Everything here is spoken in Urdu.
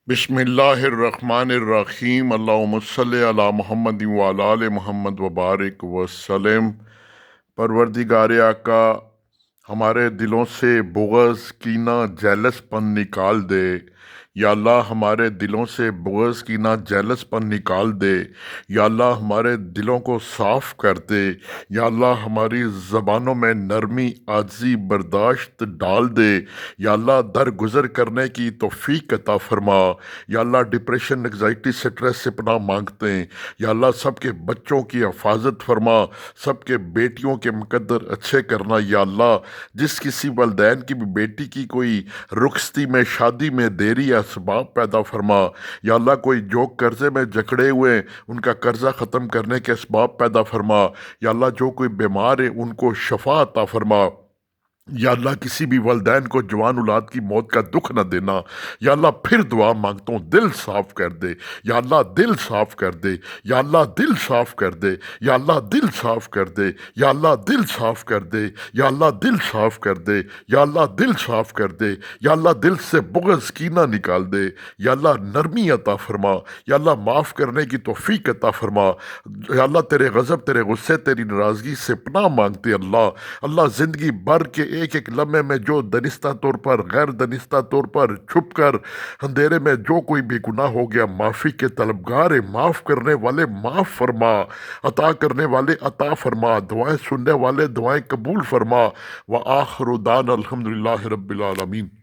بسم اللہ الرحمن الرحیم، اللہم صلی علی محمد وعلی آل محمد وبارک وسلم۔ پروردگار آقا، ہمارے دلوں سے بغض، کینہ، جیلس پن نکال دے۔ یا اللہ ہمارے دلوں سے بغض، کینہ، جیلس پن نکال دے۔ یا اللہ ہمارے دلوں کو صاف کر دے۔ یا اللہ ہماری زبانوں میں نرمی، عاجزی، برداشت ڈال دے۔ یا اللہ درگزر کرنے کی توفیق عطا فرما۔ یا اللہ ڈپریشن، انگزائٹی، سٹریس سے پناہ مانگتے ہیں۔ یا اللہ سب کے بچوں کی حفاظت فرما، سب کے بیٹیوں کے مقدر اچھے کرنا۔ یا اللہ جس کسی والدین کی بھی بیٹی کی کوئی رخصتی میں، شادی میں دیری، اسباب پیدا فرما۔ یا اللہ کوئی جو قرضے میں جکڑے ہوئے ہیں ان کا قرضہ ختم کرنے کے اسباب پیدا فرما۔ یا اللہ جو کوئی بیمار ہے ان کو شفا عطا فرما۔ یا اللہ کسی بھی والدین کو جوان اولاد کی موت کا دکھ نہ دینا۔ یا اللہ پھر دعا مانگتا ہوں، دل صاف کر دے۔ یا اللہ دل صاف کر دے۔ یا اللہ دل صاف کر دے۔ یا اللہ دل صاف کر دے۔ یا اللہ دل صاف کر دے۔ یا اللہ دل صاف کر دے۔ یا اللہ دل صاف کر دے۔ یا اللہ دل سے بغض، کینہ نکال دے۔ یا اللہ نرمی عطا فرما۔ یا اللہ معاف کرنے کی توفیق عطا فرما۔ یا اللہ تیرے غضب، تیرے غصے، تیری ناراضگی سے پناہ مانگتے اللہ زندگی بھر کے ایک ایک لمحے میں جو دانستہ طور پر، غیر دانستہ طور پر، چھپ کر اندھیرے میں جو کوئی بے گناہ ہو گیا، معافی کے طلبگار ہیں۔ معاف کرنے والے معاف فرما، عطا کرنے والے عطا فرما، دعائیں سننے والے دعائیں قبول فرما۔ وآخر دعوانا الحمدللہ رب العالمین۔